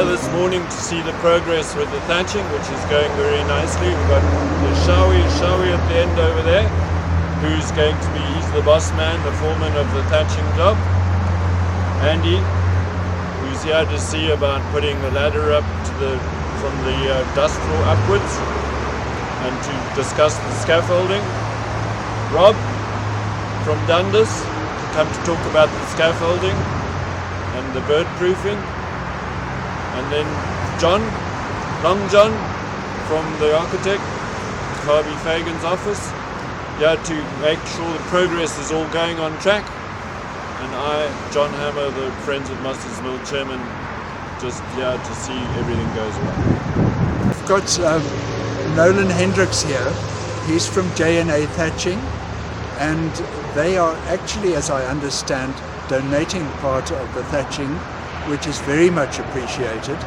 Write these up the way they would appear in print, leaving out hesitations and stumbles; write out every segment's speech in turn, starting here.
here this morning to see the progress with the thatching, which is going very nicely. We've got the Shawi at the end over there, who's going to be, he's the boss man, the foreman of the thatching job. Andy, who's here to see about putting the ladder up to from the dust floor upwards and to discuss the scaffolding. Rob from Dundas to come to talk about the scaffolding and the bird proofing. And then Long John from the architect, Harvey Fagan's office, to make sure the progress is all going on track. And I, John Hammer, the Friends of Mostert's Mill chairman, just here to see everything goes well. I've got Nolan Hendricks here. He's from J&A Thatching, and they are actually, as I understand, donating part of the thatching, which is very much appreciated,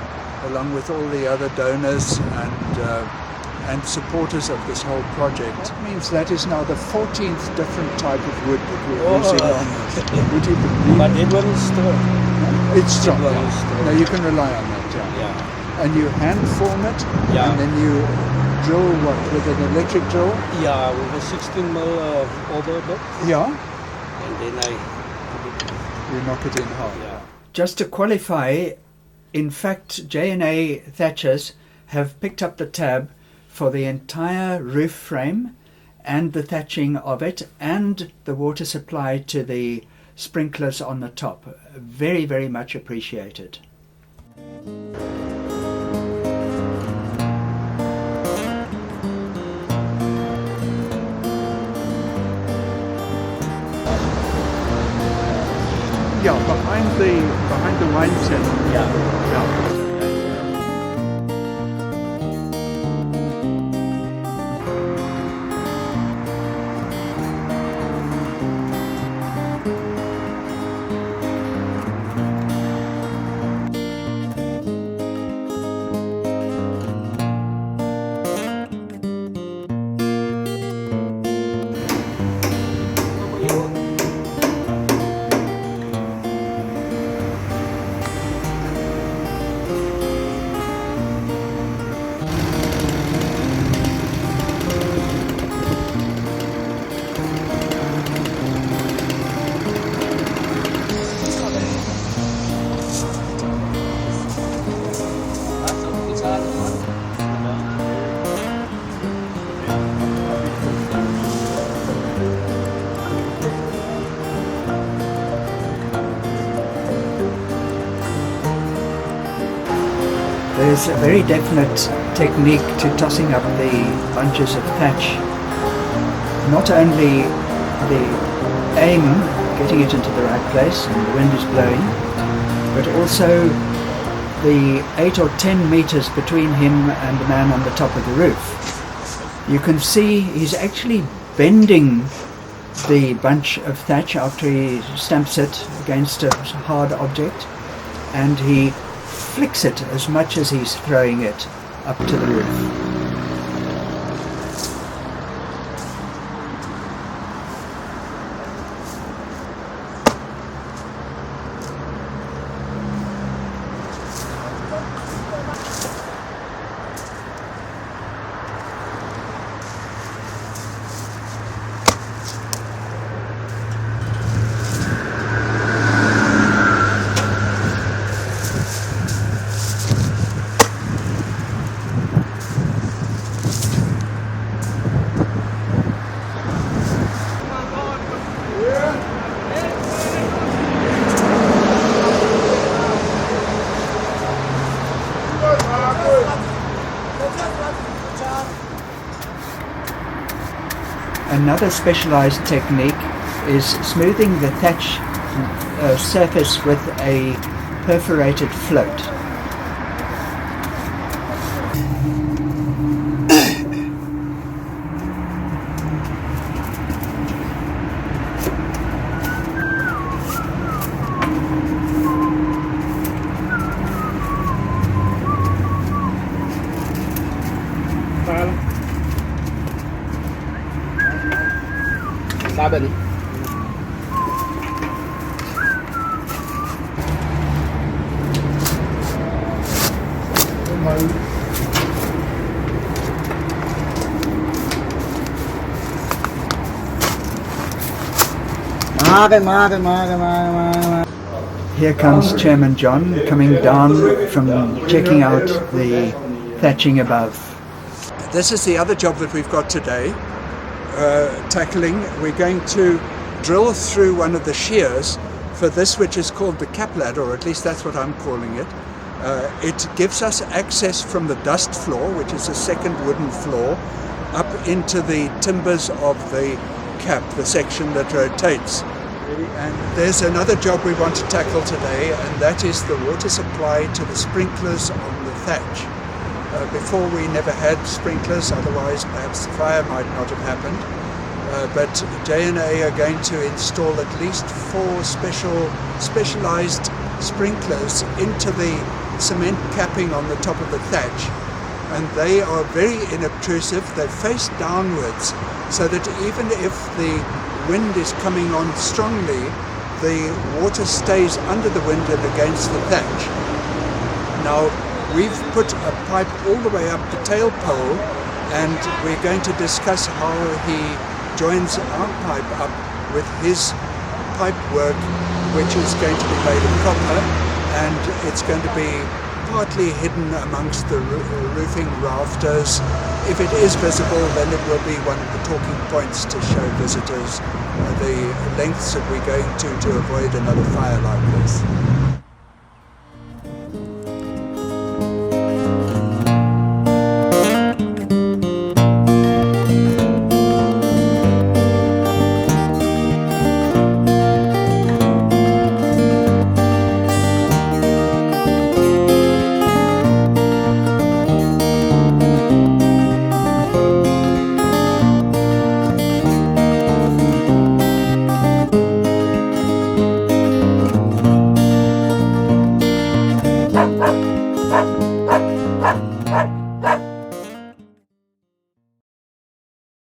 along with all the other donors and supporters of this whole project. That means that is now the 14th different type of wood that we're using on this. Would you believe? But it wasn't strong. It's strong. It wasn't strong. No, you can rely on that. Yeah. And you hand form it, Yeah. and then you drill what with an electric drill? Yeah, with a 16 mil overlock. Yeah. And then You knock it in hard. yeah. Just to qualify, in fact, J&A Thatchers have picked up the tab for the entire roof frame and the thatching of it and the water supply to the sprinklers on the top. Very, very much appreciated. Yeah, behind the wine cellar. Yeah. There's a very definite technique to tossing up the bunches of thatch. Not only the aim, getting it into the right place and the wind is blowing, but also the 8 or 10 meters between him and the man on the top of the roof. You can see he's actually bending the bunch of thatch after he stamps it against a hard object, and he flicks it as much as he's throwing it up to the roof. Another specialized technique is smoothing the thatch surface with a perforated float. Sabe. Here comes Chairman John coming down from checking out the thatching above. This is the other job that we've got today, tackling. We're going to drill through one of the shears for this, which is called the cap ladder, or at least that's what I'm calling it. It gives us access from the dust floor, which is the second wooden floor, up into the timbers of the cap, the section that rotates. And there's another job we want to tackle today, and that is the water supply to the sprinklers on the thatch. Before we never had sprinklers, otherwise perhaps the fire might not have happened. But J&A are going to install at least 4 specialized sprinklers into the cement capping on the top of the thatch. And they are very inobtrusive. They face downwards, so that even if the wind is coming on strongly, the water stays under the wind and against the thatch. Now, we've put a pipe all the way up the tail pole, and we're going to discuss how he joins our pipe up with his pipe work, which is going to be made of copper, and it's going to be partly hidden amongst the roofing rafters. If it is visible, then it will be one of the talking points to show visitors the lengths that we're going to avoid another fire like this.